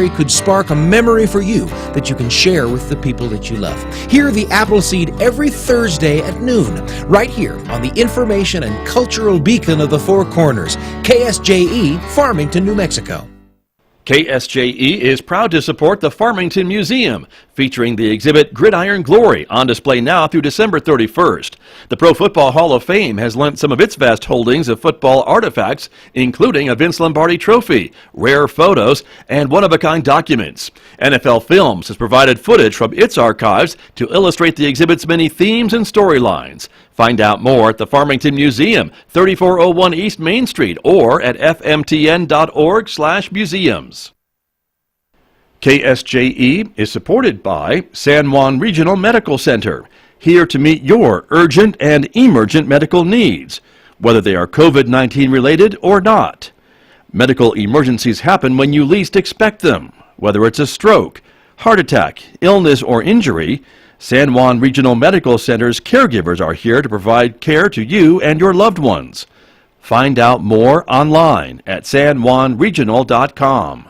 could spark a memory for you that you can share with the people that you love. Hear the Appleseed every Thursday at noon, right here on the information and cultural beacon of the Four Corners, KSJE, Farmington, New Mexico. KSJE is proud to support the Farmington Museum, featuring the exhibit Gridiron Glory, on display now through December 31st. The Pro Football Hall of Fame has lent some of its vast holdings of football artifacts, including a Vince Lombardi trophy, rare photos, and one-of-a-kind documents. NFL Films has provided footage from its archives to illustrate the exhibit's many themes and storylines. Find out more at the Farmington Museum, 3401 East Main Street, or at fmtn.org/museums. KSJE is supported by San Juan Regional Medical Center, here to meet your urgent and emergent medical needs, whether they are COVID-19 related or not. Medical emergencies happen when you least expect them, whether it's a stroke, heart attack, illness, or injury. San Juan Regional Medical Center's caregivers are here to provide care to you and your loved ones. Find out more online at sanjuanregional.com.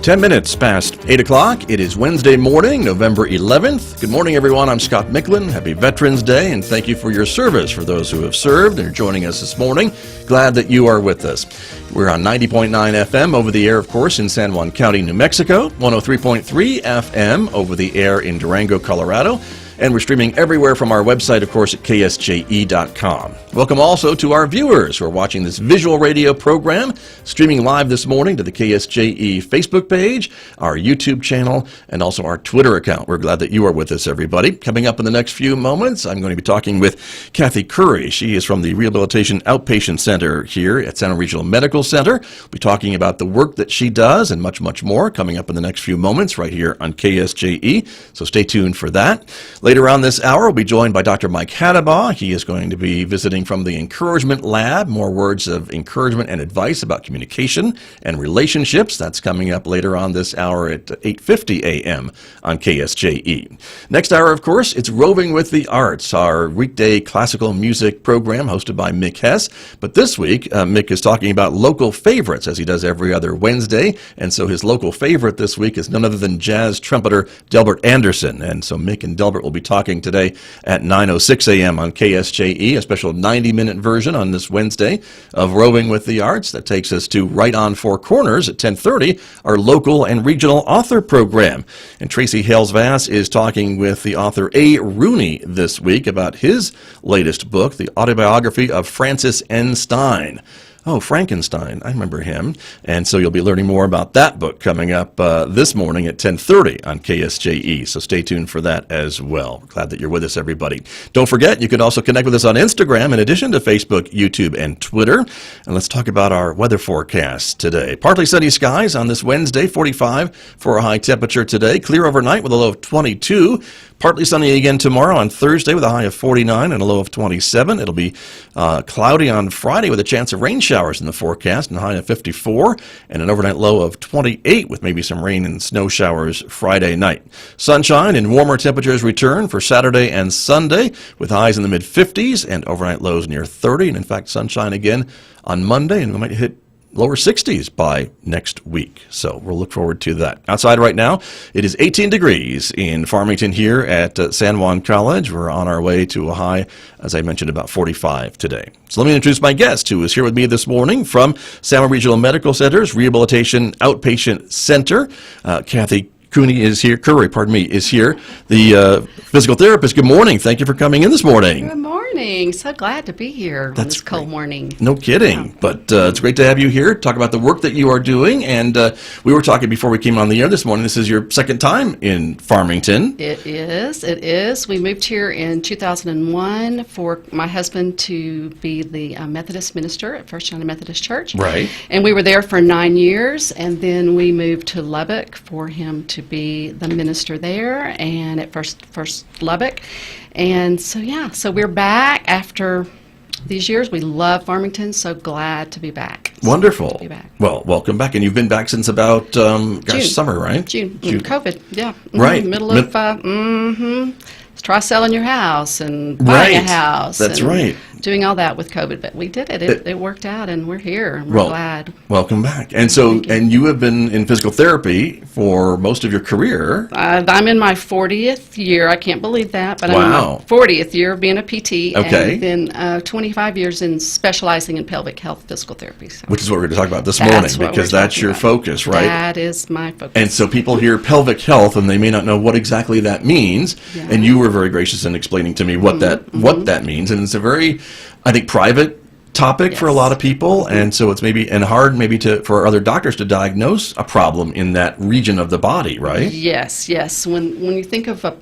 Ten minutes past 8 o'clock. It is Wednesday morning, November 11th. Good morning, everyone. I'm Scott Michlin. Happy Veterans Day, and thank you for your service. For those who have served and are joining us this morning, glad that you are with us. We're on 90.9 FM over the air, of course, in San Juan County, New Mexico, 103.3 FM over the air in Durango, Colorado, and we're streaming everywhere from our website, of course, at KSJE.com. Welcome also to our viewers who are watching this visual radio program, streaming live this morning to the KSJE Facebook page, our YouTube channel, and also our Twitter account. We're glad that you are with us, everybody. Coming up in the next few moments, I'm going to be talking with Kathy Curry. She is from the Rehabilitation Outpatient Center here at San Juan Regional Medical Center. We'll be talking about the work that she does and much, much more coming up in the next few moments right here on KSJE. So stay tuned for that. Later on this hour, we'll be joined by Dr. Mike Haddabaugh. He is going to be visiting from the Encouragement Lab, more words of encouragement and advice about communication and relationships. That's coming up later on this hour at 8:50 a.m. on KSJE. Next hour, of course, it's Roving with the Arts, our weekday classical music program hosted by Mick Hess. But this week, Mick is talking about local favorites, as he does every other Wednesday. And so his local favorite this week is none other than jazz trumpeter Delbert Anderson. And so Mick and Delbert will be talking today at 9:06 a.m. on KSJE, a special 90-minute version on this Wednesday of Roving with the Arts. That takes us to Right on Four Corners at 10:30, our local and regional author program. And Tracy Hales-Vass is talking with the author A. Rooney this week about his latest book, the autobiography of Francis N. Stein. Oh, Frankenstein. I remember him. And so you'll be learning more about that book coming up this morning at 10:30 on KSJE. So stay tuned for that as well. Glad that you're with us, everybody. Don't forget, you can also connect with us on Instagram in addition to Facebook, YouTube, and Twitter. And let's talk about our weather forecast today. Partly sunny skies on this Wednesday, 45 for a high temperature today. Clear overnight with a low of 22. Partly sunny again tomorrow on Thursday with a high of 49 and a low of 27. It'll be cloudy on Friday with a chance of rain showers in the forecast and a high of 54 and an overnight low of 28 with maybe some rain and snow showers Friday night. Sunshine and warmer temperatures return for Saturday and Sunday with highs in the mid-50s and overnight lows near 30. And in fact, sunshine again on Monday, and we might hit lower 60s by next week. So we'll look forward to that. Outside right now, it is 18 degrees in Farmington here at San Juan College. We're on our way to a high, as I mentioned, about 45 today. So let me introduce my guest who is here with me this morning from San Juan Regional Medical Center's Rehabilitation Outpatient Center. Kathy Curry is here, the physical therapist. Good morning. Thank you for coming in this morning. Good morning. So glad to be here on this cold morning. No kidding. Yeah. But it's great to have you here, talk about the work that you are doing. And we were talking before we came on the air this morning. This is your second time in Farmington. It is. We moved here in 2001 for my husband to be the Methodist minister at First United Methodist Church. Right. And we were there for 9 years. And then we moved to Lubbock for him to be the minister there and at First Lubbock. And so we're back after these years. We love Farmington, so glad to be back. Wonderful. To be back. Well, welcome back. And you've been back since about, June. summer, right? June. COVID, yeah. Right. Middle of, try selling your house and buying a house. That's and right. Doing all that with COVID, but we did it. It worked out, and we're here, and we're glad. Welcome back. And so, and you have been in physical therapy for most of your career. I'm in my 40th year. I can't believe that, but I'm in my 40th year of being a PT. Okay. And then 25 years in specializing in pelvic health physical therapy. So Which is what we're going to talk about this morning, because that's your focus, right? That is my focus. And so people hear pelvic health, and they may not know what exactly that means. Yeah. And you were very gracious in explaining to me what that means. And it's a very, I think, private topic for a lot of people, and so it's hard for other doctors to diagnose a problem in that region of the body, right? Yes. When you think of a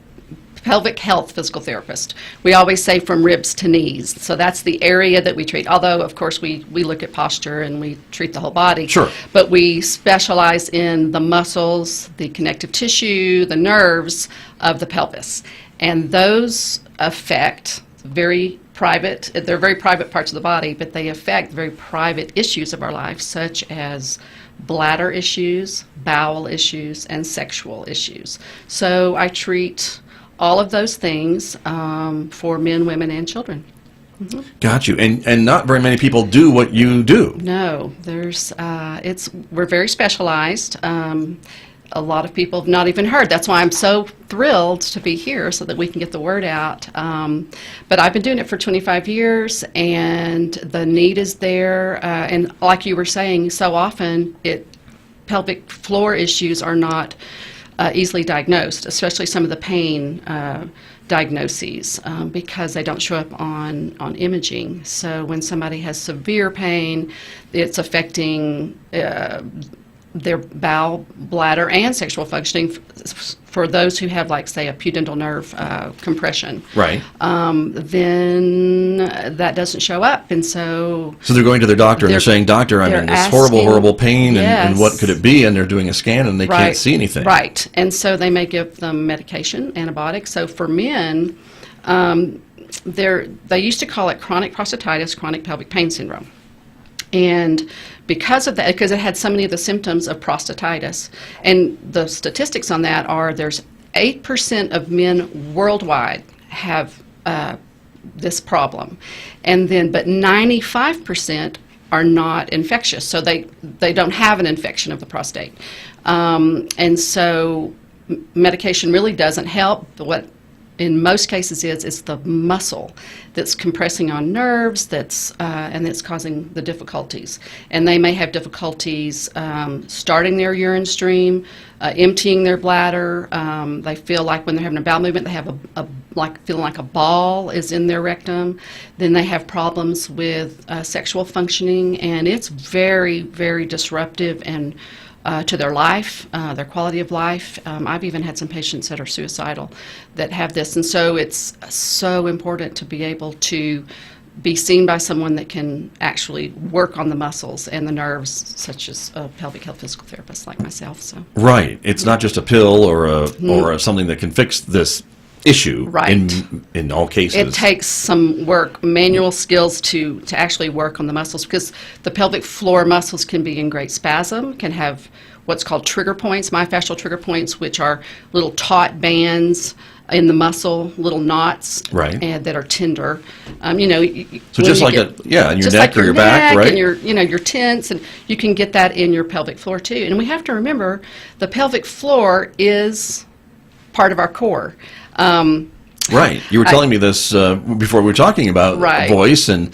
pelvic health physical therapist, we always say from ribs to knees. So that's the area that we treat. Although, of course, we look at posture and we treat the whole body. Sure. But we specialize in the muscles, the connective tissue, the nerves of the pelvis, and those affect very private. They're very private parts of the body, but they affect very private issues of our life, such as bladder issues, bowel issues, and sexual issues. So I treat all of those things for men, women, and children. Mm-hmm. Got you. And not very many people do what you do. No, we're very specialized. A lot of people have not even heard. That's why I'm so thrilled to be here, so that we can get the word out. But I've been doing it for 25 years, and the need is there. And like you were saying, so often pelvic floor issues are not easily diagnosed, especially some of the pain diagnoses, because they don't show up on imaging. So when somebody has severe pain, it's affecting their bowel, bladder, and sexual functioning. For those who have, like, say, a pudendal nerve compression, right? Then that doesn't show up, and so they're going to their doctor and they're saying, "Doctor, I'm in this horrible pain, and what could it be?" And they're doing a scan and they can't see anything. Right, and so they may give them medication, antibiotics. So for men, they used to call it chronic prostatitis, chronic pelvic pain syndrome. And because of that, because it had so many of the symptoms of prostatitis, and the statistics on that are there's 8% of men worldwide have this problem, but 95% are not infectious, so they don't have an infection of the prostate, and so medication really doesn't help. What in most cases it's the muscle that's compressing on nerves and that's causing the difficulties. And they may have difficulties starting their urine stream, emptying their bladder. They feel like when they're having a bowel movement, they have feeling like a ball is in their rectum. Then they have problems with sexual functioning, and it's very, very disruptive and to their life, their quality of life. I've even had some patients that are suicidal that have this, and so it's so important to be able to be seen by someone that can actually work on the muscles and the nerves, such as a pelvic health physical therapist like myself. So right, it's not just a pill or something that can fix this issue. Right. In all cases, it takes some work, manual skills to actually work on the muscles, because the pelvic floor muscles can be in great spasm, can have what's called trigger points, myofascial trigger points, which are little taut bands in the muscle, little knots, right, and that are tender. So just like in your neck or your back, right? And you're tense, and you can get that in your pelvic floor too. And we have to remember the pelvic floor is part of our core. Right. You were telling me this before we were talking about voice and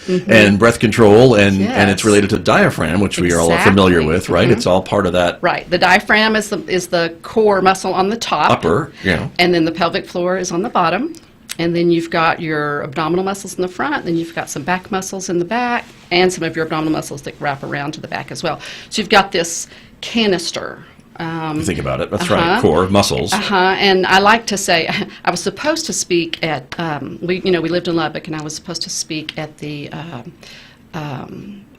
breath control, and it's related to the diaphragm, which we are all familiar with, right? It's all part of that. Right. The diaphragm is the core muscle on the top. Upper, and then the pelvic floor is on the bottom. And then you've got your abdominal muscles in the front, then you've got some back muscles in the back, and some of your abdominal muscles that wrap around to the back as well. So you've got this canister. You think about it. That's right. Core muscles. And I like to say, I was supposed to speak at we lived in Lubbock, and I was supposed to speak at the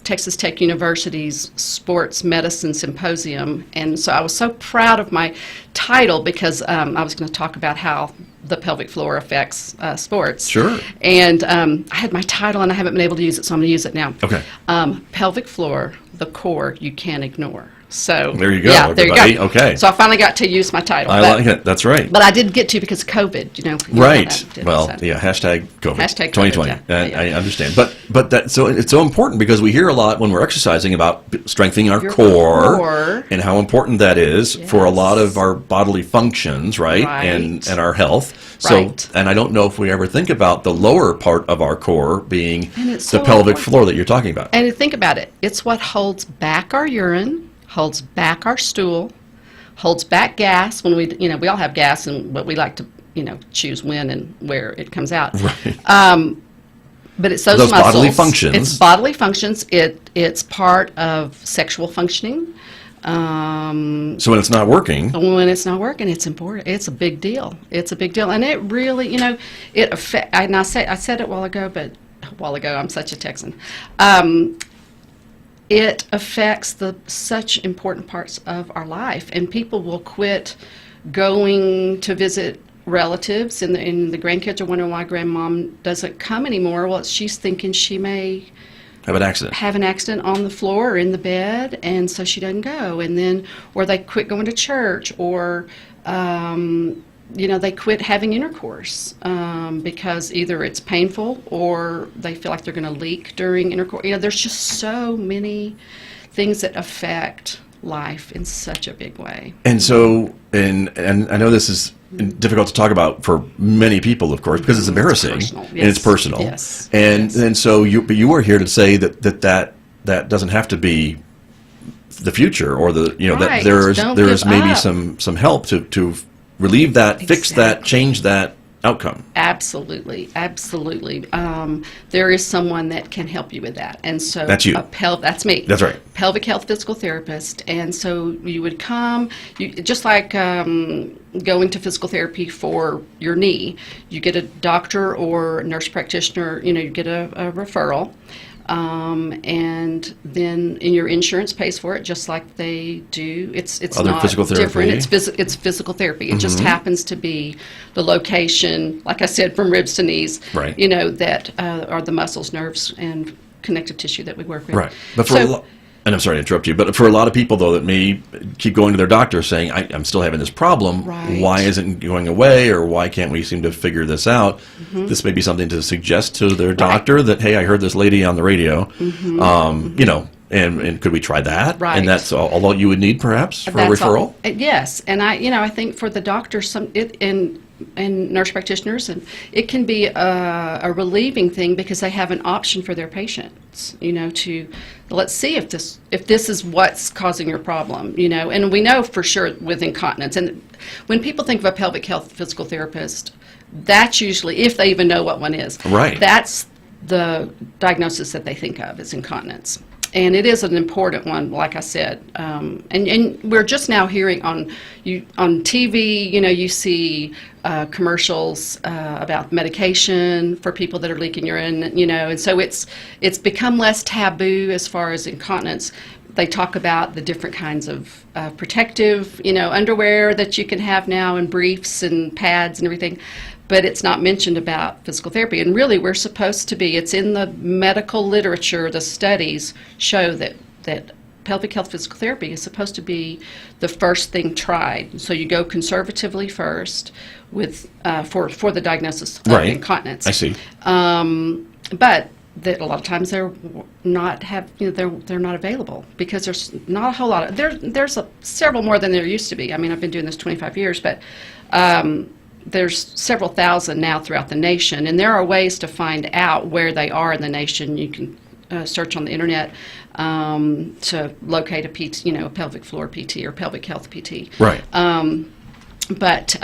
Texas Tech University's Sports Medicine Symposium, and so I was so proud of my title, because I was going to talk about how the pelvic floor affects sports. Sure. And I had my title, and I haven't been able to use it, so I'm going to use it now. Okay. Pelvic floor, the core you can't ignore. So There you go, yeah, there you everybody. go. Okay. So I finally got to use my title. I like it. That's right. But I didn't get to because of COVID, you know. Right. how that did, Well, so. yeah, hashtag COVID. Hashtag COVID, 2020. yeah. And I understand. But that, so it's so important because we hear a lot when we're exercising about strengthening our Your core core. and how important that is for a lot Yes. of our bodily functions, right? And Right. our health. So, Right. and I don't know if we ever think about the lower part of our core being And it's the so pelvic important. floor that you're talking about. And think about it. It's what holds back our urine, holds back our stool, holds back gas when we all have gas, but we like to, choose when and where it comes out. Right. But it's those Those bodily muscles. functions. It's bodily functions. It's part of sexual functioning. So when it's not working, When it's not working, it's important. It's a big deal. It's a big deal, and it really, it affect. And I said it a while ago, I'm such a Texan. It affects such important parts of our life, and people will quit going to visit relatives, and the grandkids are wondering why grandmom doesn't come anymore. Well, she's thinking she may have an accident. have an accident on the floor or in the bed, and so she doesn't go. And then, or they quit going to church, or they quit having intercourse because either it's painful or they feel like they're going to leak during intercourse. There's just so many things that affect life in such a big way. And so, and I know this is difficult to talk about for many people, of course, because it's embarrassing personal, and it's personal. yes, And yes. and so you are here to say that doesn't have to be the future, or that Right. that Don't there's give maybe up. some help to relieve that, fix that, Exactly. change that outcome. Absolutely, absolutely. There is someone that can help you with that, and so That's you. That's me. That's right. Pelvic health physical therapist, and so you would come, just like going to physical therapy for your knee. You get a doctor or nurse practitioner. You get a referral. And then your insurance pays for it, just like they do. It's Other not physical different. therapy? It's physical therapy. It just happens to be the location, like I said, from ribs to knees. Right. That are the muscles, nerves, and connective tissue that we work with. Right. But for and I'm sorry to interrupt you, but for a lot of people, though, that may keep going to their doctor saying, I'm still having this problem. Right. Why isn't it going away, or why can't we seem to figure this out? This may be something to suggest to their doctor that, hey, I heard this lady on the radio, and could we try that? Right. And that's all you would need, perhaps, for a That's referral? all. Yes, and I think for the doctors, and nurse practitioners, and it can be a relieving thing because they have an option for their patients. To let's see if this is what's causing your problem. And we know for sure with incontinence. And when people think of a pelvic health physical therapist, that's usually, if they even know what one is, Right. That's the diagnosis that they think of is incontinence. And it is an important one, like I said. And we're just now hearing on TV, you see commercials about medication for people that are leaking urine, and so it's become less taboo as far as incontinence. They talk about the different kinds of protective, underwear that you can have now, and briefs and pads and everything. But it's not mentioned about physical therapy. And really, we're supposed to be, it's in the medical literature, the studies show that pelvic health physical therapy is supposed to be the first thing tried. So you go conservatively first with for the diagnosis of Right. incontinence. I see. But that a lot of times they're not available because there's not a whole lot of there's several more than there used to be. I mean, I've been doing this 25 years, but there's several thousand now throughout the nation, and there are ways to find out where they are in the nation. You can search on the internet to locate a PT, a pelvic floor PT or pelvic health PT. Right. But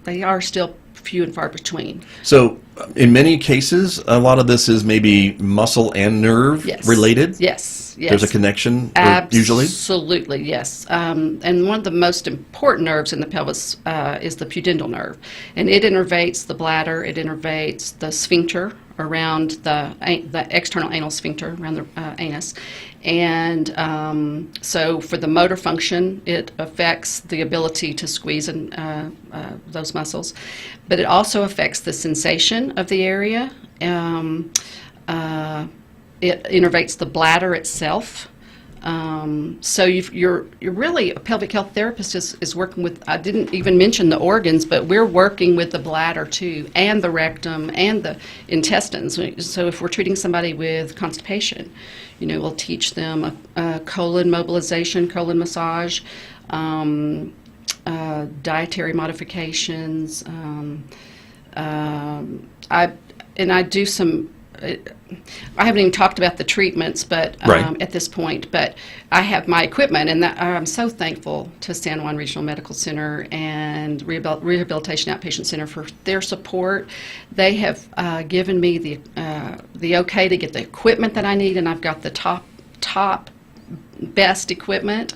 they are still few and far between. So, in many cases, a lot of this is maybe muscle and nerve related? Yes. There's a connection, Absolutely, usually? yes. And one of the most important nerves in the pelvis is the pudendal nerve. And it innervates the bladder, it innervates the sphincter, around the external anal sphincter, around the anus. And so for the motor function, it affects the ability to squeeze those muscles. But it also affects the sensation of the area. It innervates the bladder itself. So you're really, a pelvic health therapist is working with, I didn't even mention the organs, but we're working with the bladder too, and the rectum, and the intestines. So if we're treating somebody with constipation, we'll teach them a colon mobilization, colon massage, dietary modifications. I do some, I haven't even talked about the treatments, but at this point, but I have my equipment, and I'm so thankful to San Juan Regional Medical Center and Rehabilitation Outpatient Center for their support. They have given me the okay to get the equipment that I need, and I've got the top best equipment.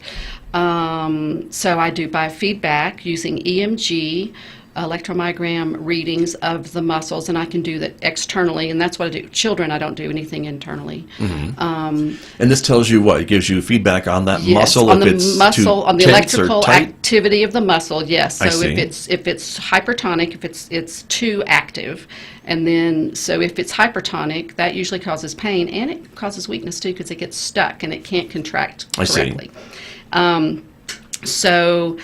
So I do biofeedback using EMG, electromyogram readings of the muscles, and I can do that externally, and that's what I do. Children, I don't do anything internally. And this tells you what? It gives you feedback on that Yes, muscle, on if the it's muscle, too on the tense or electrical tight? activity of the muscle. Yes. I So see. if it's hypertonic, if it's too active, and then so if it's hypertonic, that usually causes pain, and it causes weakness too, because it gets stuck and it can't contract correctly. So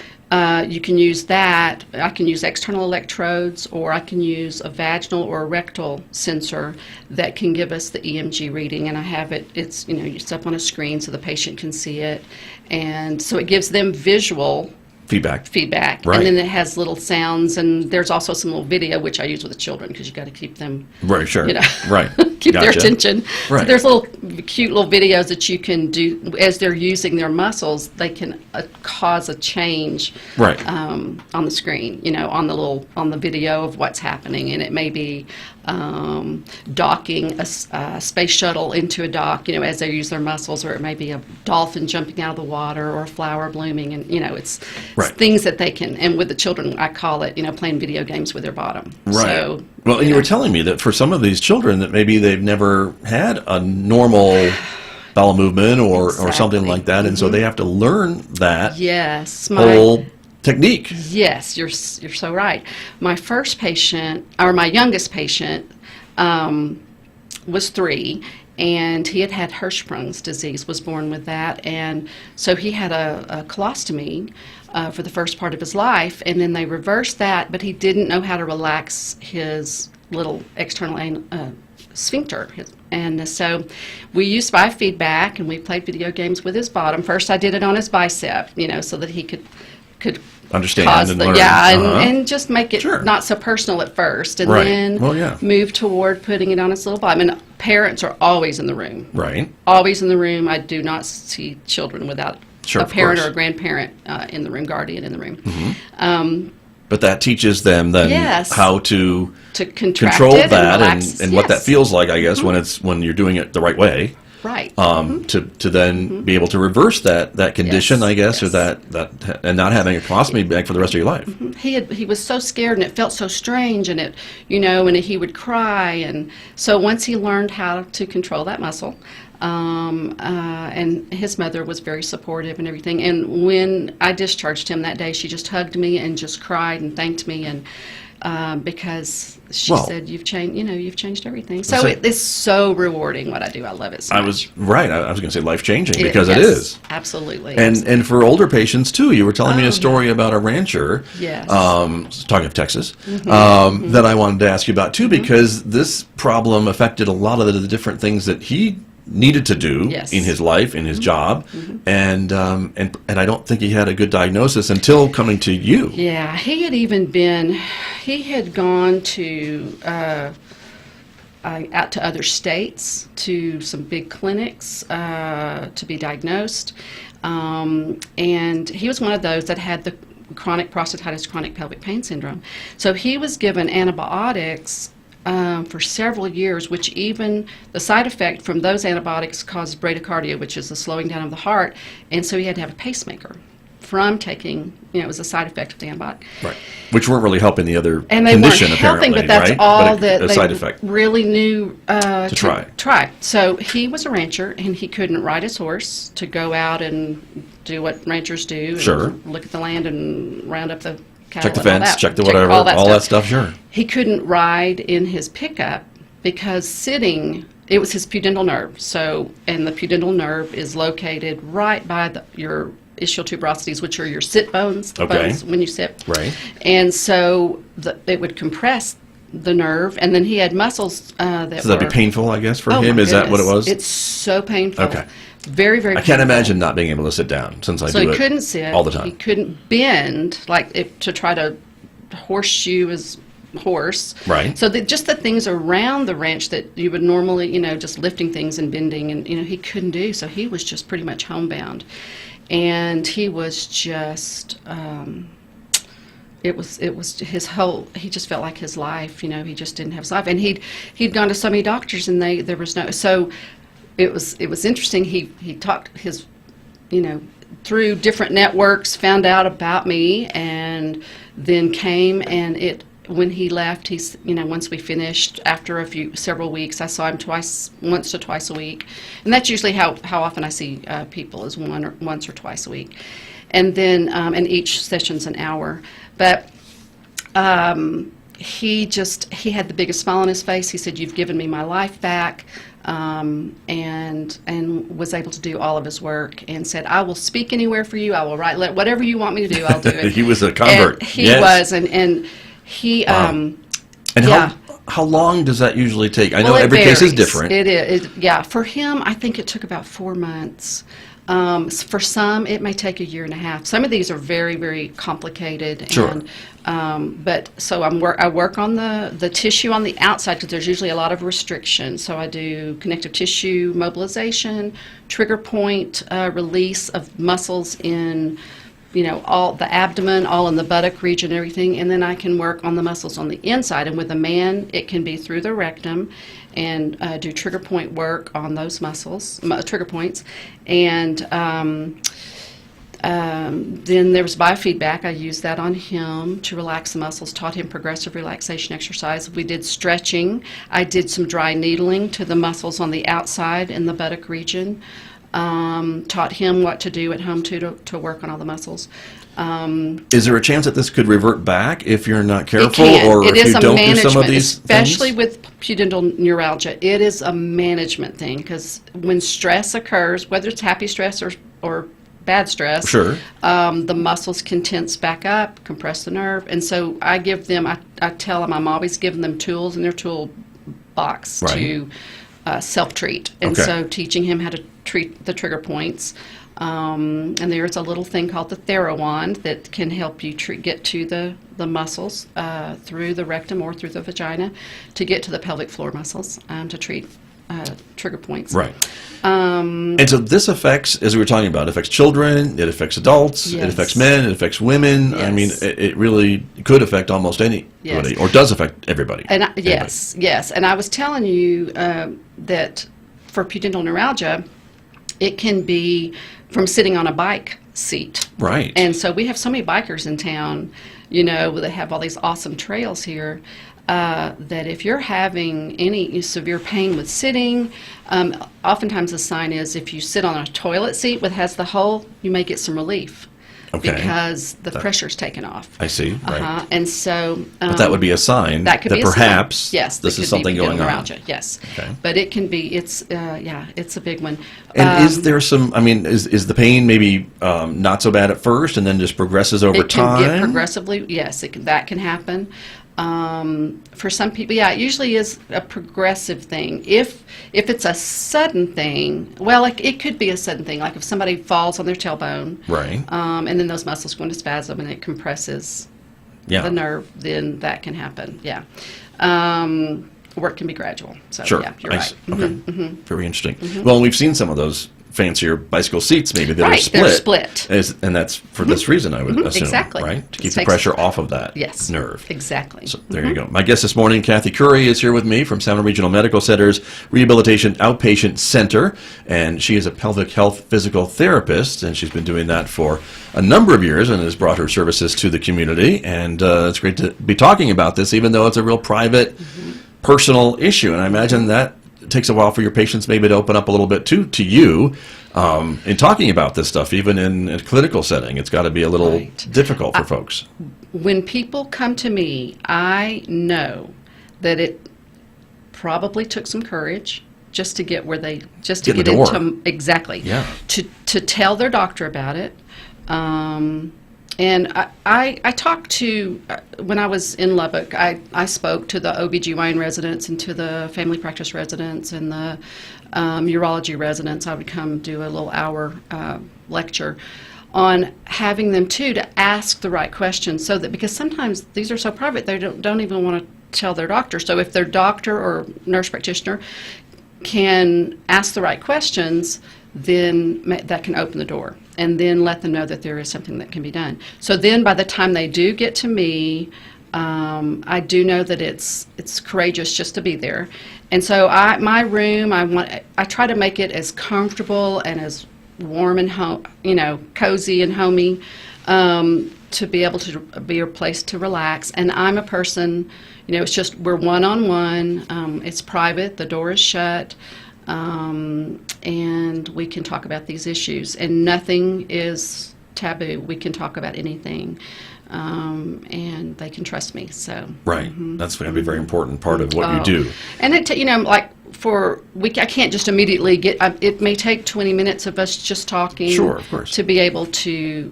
you can use that. I can use external electrodes, or I can use a vaginal or a rectal sensor that can give us the EMG reading, and I have it. It's it's up on a screen so the patient can see it, and so it gives them visual feedback, Right. and then it has little sounds, and there's also some little video which I use with the children because you got to keep them Right, sure. right, keep their Gotcha. attention. Right. So there's little cute little videos that you can do as they're using their muscles. They can cause a change Right. on the screen, on the video of what's happening, and it may be docking a space shuttle into a dock, as they use their muscles, or it may be a dolphin jumping out of the water, or a flower blooming, and it's Right. things that they can. And with the children, I call it, playing video games with their bottom. Right. So, Well, and you were telling me that for some of these children that maybe they've never had a normal bowel movement or something Exactly. like that, and so they have to learn that yes, whole technique. Yes, you're so right. My first patient, or my youngest patient, was 3, and he had Hirschsprung's disease, was born with that, and so he had a colostomy for the first part of his life, and then they reversed that, but he didn't know how to relax his little external sphincter. And so we used biofeedback, and we played video games with his bottom. First I did it on his bicep, so that he could Understand cause and the, learn. and just make it Sure. not so personal at first, and Right. then Well, yeah. move toward putting it on his little bottom. And parents are always in the room. Right. Always in the room. I do not see children without Sure, a of parent course. or a grandparent in the room, guardian in the room. But that teaches them then Yes. how to To contract control it that and relax. and what that Yes. feels like, I guess, when you're doing it the right way. Right. To then be able to reverse that condition, Yes, I guess, or yes. that and not having a colostomy bag for the rest of your life. He was so scared, and it felt so strange, and and he would cry, and so once he learned how to control that muscle, and his mother was very supportive and everything, and when I discharged him that day, she just hugged me and just cried and thanked me, and because she Well, said, you've changed everything. So so- it's so rewarding what I do. I love it so I much. was right. I was going to say life-changing because it yes, is. absolutely. And for older patients too, you were telling me a story about a rancher. Yes. Talking of Texas, that I wanted to ask you about too, because this problem affected a lot of the different things that he needed to do Yes. in his life, in his job, and I don't think he had a good diagnosis until coming to you. Yeah, he had gone to out to other states, to some big clinics to be diagnosed, and he was one of those that had the chronic prostatitis, chronic pelvic pain syndrome. So he was given antibiotics for several years, which even the side effect from those antibiotics caused bradycardia, which is the slowing down of the heart, and so he had to have a pacemaker. from taking, it was a side effect of the antibiotic. Right. Which weren't really helping the other And they condition, weren't helping, apparently, but that's right? all But a that side they effect. really knew To try. So he was a rancher, and he couldn't ride his horse to go out and do what ranchers do. Sure. And look at the land and round up the cattle. Check the and all fence, that. check the whatever, all that stuff, sure. He couldn't ride in his pickup because sitting, it was his pudendal nerve. So, and the pudendal nerve is located right by your ischial tuberosities, which are your sit bones, the Okay. bones when you sit. Right. And so it would compress the nerve, and then he had muscles that So that'd be painful, I guess, for Oh, him? my Is that what it goodness. was? It's so painful. Okay. Very, very I painful. can't imagine not being able to sit down since I So do he it couldn't sit. all the time. He couldn't bend, to try to horseshoe his horse. Right. So just the things around the ranch that you would normally, just lifting things and bending, and, he couldn't do. So he was just pretty much homebound. And he was just, it was his whole, he just felt like his life, he just didn't have his life. And he'd gone to so many doctors, and there was no, so it was interesting. He talked his, through different networks, found out about me, and then came, and when he left, he's, once we finished, after several weeks, I saw him once to twice a week. And that's usually how often I see people, is once or twice a week. And then, and each session's an hour. But he had the biggest smile on his face. He said, "You've given me my life back." And was able to do all of his work, and said, "I will speak anywhere for you. I will write, whatever you want me to do, I'll do it." He was a convert. And he Yes. was, and he, And yeah. how long does that usually take? I know Well, it every case is varies. different. It is, yeah. For him, I think it took about 4 months. For some, it may take a year and a half. Some of these are very, very complicated. Sure. And, but so I work on the tissue on the outside, because there's usually a lot of restrictions. So I do connective tissue mobilization, trigger point release of muscles in, all the abdomen, all in the buttock region, everything. And then I can work on the muscles on the inside. And with a man, it can be through the rectum, and do trigger point work on those muscles, trigger points. And then there was biofeedback. I used that on him to relax the muscles, taught him progressive relaxation exercise. We did stretching. I did some dry needling to the muscles on the outside in the buttock region. Taught him what to do at home to work on all the muscles. Is there a chance that this could revert back if you're not careful, It can. or It if is you a don't do some of management, these especially things? with pudendal neuralgia. It is a management thing, because when stress occurs, whether it's happy stress or bad stress, Sure. the muscles can tense back up, compress the nerve, and so I give them. I tell them I'm always giving them tools in their tool box Right. to self-treat, and Okay. so teaching him how to treat the trigger points. And there's a little thing called the TheraWand that can help you get to the muscles through the rectum or through the vagina, to get to the pelvic floor muscles, to treat trigger points. Right. And so this affects, as we were talking about, affects children, it affects adults, it Yes. affects men, it affects women. I mean, Yes. it really could affect almost anybody, Yes. or does affect everybody. And Anybody. yes. And I was telling you that for pudendal neuralgia, it can be from sitting on a bike seat. Right. And so we have so many bikers in town, that have all these awesome trails here, that if you're having any severe pain with sitting, oftentimes the sign is if you sit on a toilet seat that has the hole, you may get some relief. Okay. Because the pressure's taken off. I see. Right. And so... But that would be a sign that could be a sign. perhaps Yes, this that is could be something going on. neuralgia, yes. Okay. But it can be, it's a big one. And is there some, is the pain maybe not so bad at first and then just progresses over It can time? get progressively, yes, that can happen. For some people, it usually is a progressive thing. If it's a sudden thing, well, it could be a sudden thing, like if somebody falls on their tailbone, Right. and then those muscles go into spasm and it compresses Yeah. the nerve, then that can happen, yeah. Or it can be gradual, so Sure. yeah, you're I right. see. Okay. Very interesting. Well, we've seen some of those fancier bicycle seats maybe that are Right, split. they're split. And that's for this reason, I would assume. Exactly. Right? To keep It the takes- pressure off of that Yes. nerve. Exactly. So there you go. My guest this morning, Kathy Curry, is here with me from San Juan Regional Medical Center's Rehabilitation Outpatient Center, and she is a pelvic health physical therapist, and she's been doing that for a number of years and has brought her services to the community. And it's great to be talking about this, even though it's a real private, personal issue. And I imagine that it takes a while for your patients maybe to open up a little bit too to you in talking about this stuff, even in a clinical setting. It's got to be a little Right. difficult for folks. When people come to me, I know that it probably took some courage just to get where they just to Get in get the door. into exactly Yeah. to tell their doctor about it. And I talked to, when I was in Lubbock, I spoke to the OBGYN residents and to the family practice residents and the urology residents. I would come do a little hour lecture on having them too to ask the right questions, so that, because sometimes these are so private they don't even want to tell their doctor. So if their doctor or nurse practitioner can ask the right questions, then that can open the door, and then let them know that there is something that can be done. So then by the time they do get to me, I do know that it's courageous just to be there. And so my room, I try to make it as comfortable and as warm and cozy and homey, to be able to be a place to relax. And I'm a person, it's just, we're one-on-one, it's private, the door is shut, and we can talk about these issues, and nothing is taboo. We can talk about anything, and they can trust me. So Right. That's going to be a very important part of what you do. And it, I can't just immediately get. It may take 20 minutes of us just talking. Sure, of course. To be able to,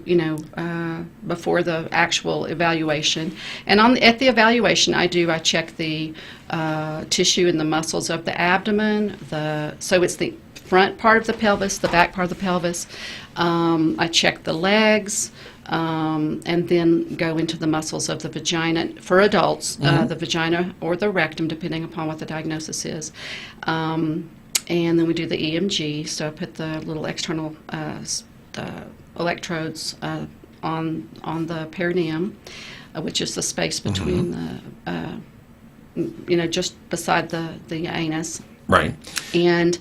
before the actual evaluation. And at the evaluation, I check the tissue and the muscles of the abdomen. So it's the front part of the pelvis, the back part of the pelvis. I check the legs. And then go into the muscles of the vagina. For adults, the vagina or the rectum, depending upon what the diagnosis is. And then we do the EMG, so I put the little external the electrodes on the perineum, which is the space between just beside the anus. Right. And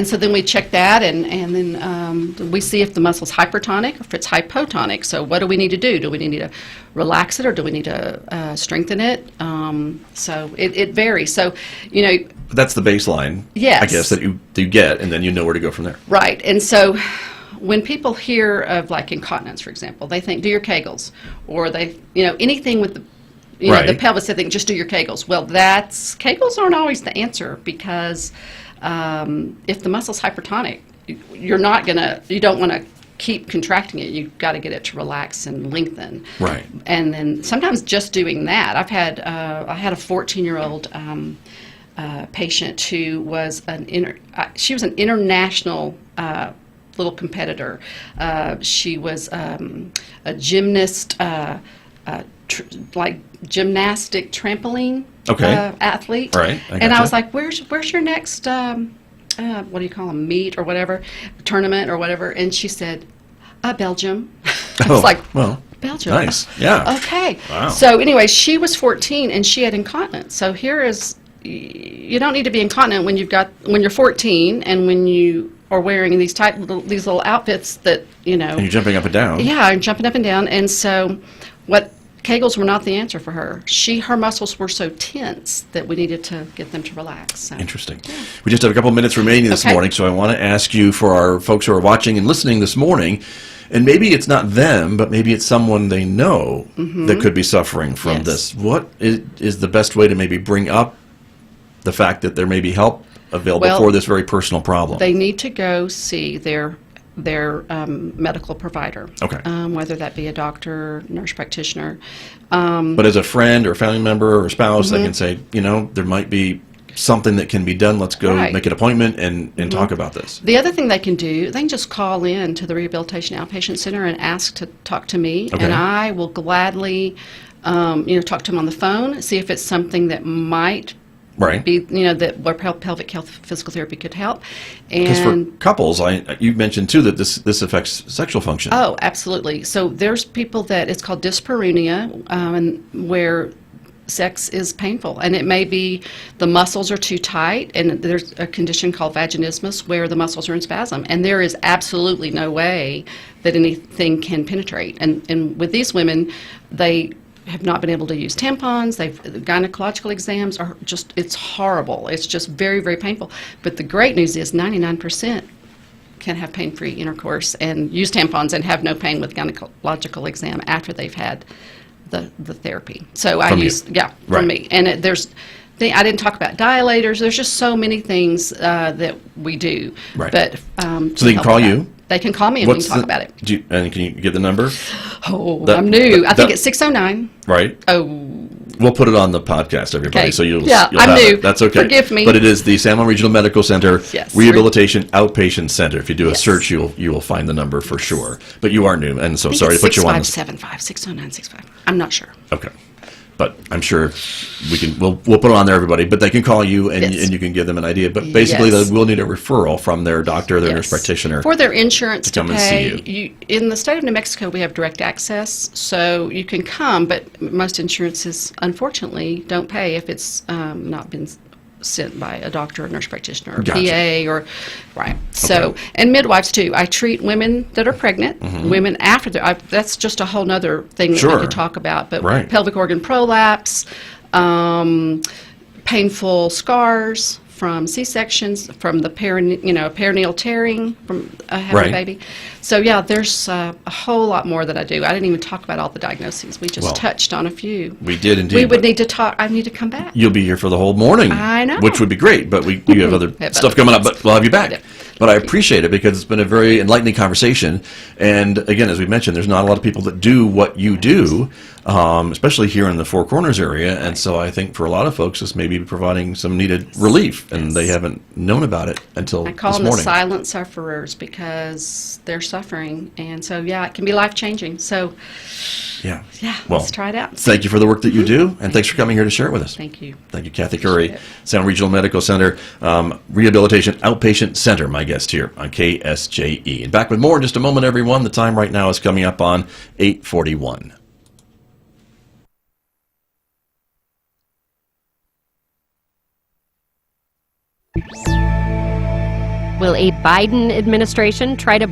so then we check that, and then we see if the muscle's hypertonic or if it's hypotonic. So what do we need to do? Do we need to relax it, or do we need to strengthen it? So it varies. So, That's the baseline, Yes. I guess, that you get, and then you know where to go from there. right. And so when people hear of, like, incontinence, for example, they think, do your Kegels, or they, anything with the Right. the pelvis, they think, just do your Kegels. Well, Kegels aren't always the answer, because if the muscle's hypertonic, you don't want to keep contracting it. You've got to get it to relax and lengthen. Right. And then sometimes just doing that. I had a 14-year-old patient who was she was an international little competitor. She was a gymnast, like gymnastic trampoline athlete. Right. And I was like, where's your next what do you call them, meet or whatever, tournament or whatever? And she said, Belgium. I was like, well, Belgium. nice. Yeah. Okay. Wow. So anyway, she was 14 and she had incontinence. So you don't need to be incontinent when you're 14 and when you are wearing these little outfits that, And you're jumping up and down. Yeah, I'm jumping up and down. And so Kegels were not the answer for her. Her muscles were so tense that we needed to get them to relax. So. Interesting. We just have a couple minutes remaining this Okay. morning, so I want to ask you, for our folks who are watching and listening this morning, and maybe it's not them, but maybe it's someone they know that could be suffering from Yes. this. What is the best way to maybe bring up the fact that there may be help available for this very personal problem? They need to go see their medical provider. Okay. Whether that be a doctor, nurse practitioner. But as a friend or family member or spouse, they can say, there might be something that can be done. Let's go Right. make an appointment and talk about this. The other thing they can do, they can just call in to the Rehabilitation Outpatient Center and ask to talk to me, Okay. and I will gladly, talk to them on the phone, see if it's something that might Right. be, where pelvic health physical therapy could help. Because for And couples, you mentioned too that this affects sexual function. oh, absolutely. So there's people that it's called dyspareunia, and where sex is painful, and it may be the muscles are too tight, and there's a condition called vaginismus where the muscles are in spasm, and there is absolutely no way that anything can penetrate. And with these women, they have not been able to use tampons. Gynecological exams are just, it's horrible. It's just very, very painful. But the great news is 99% can have pain-free intercourse and use tampons and have no pain with gynecological exam after they've had the therapy. So I use, Right. from me. And I didn't talk about dilators. There's just so many things that we do. Right. But So they can call you? They can call me and we can talk about it. And can you get the number? Oh, I'm new. I think it's 609. Right. Oh, We'll put it on the podcast, everybody, Okay. so you'll Yeah, you'll I'm have new. it. That's okay. Forgive me. But it is the San Juan Regional Medical Center Yes. Rehabilitation Outpatient Center. If you do a Yes. search, you will find the number for sure. But you are new, and so I think sorry to it's put you on. 6575, 60965. I'm not sure. Okay. But I'm sure we'll put it on there, everybody. But they can call you and, Yes. and you can give them an idea. But basically, Yes. they will need a referral from their doctor, their Yes. nurse practitioner. For their insurance to to come and see pay. you. In the state of New Mexico, we have direct access, so you can come, but most insurances, unfortunately, don't pay if it's not been sent by a doctor or nurse practitioner or Gotcha. PA or, right. So, Okay. and midwives too. I treat women that are pregnant, women after that's just a whole nother thing that Sure. we could talk about. But Right. pelvic organ prolapse, painful scars from C-sections, from the perineal tearing from having Right. a baby. So yeah, there's a whole lot more that I do. I didn't even talk about all the diagnoses. We just Well, touched on a few. We did indeed. We would but need to talk. I need to come back. You'll be here for the whole morning. I know. Which would be great, but we have other Have stuff other coming up, things. but we'll have you back. Yeah. But I appreciate it because it's been a very enlightening conversation. And again, as we mentioned, there's not a lot of people that do what you do, especially here in the Four Corners area. And so I think for a lot of folks, this may be providing some needed relief, and they haven't known about it until I call this them the morning. silent sufferers because they're suffering. And so, yeah, it can be life-changing. So, Yeah. yeah, Well, let's try it out. Thank you for the work that you do, and thanks for coming here to share it with us. Thank you. Thank you, Kathy Curry, San Juan Regional Medical Center, Rehabilitation Outpatient Center, my guest here on KSJE. And back with more in just a moment, everyone. The time right now is coming up on 8:41. Will a Biden administration try to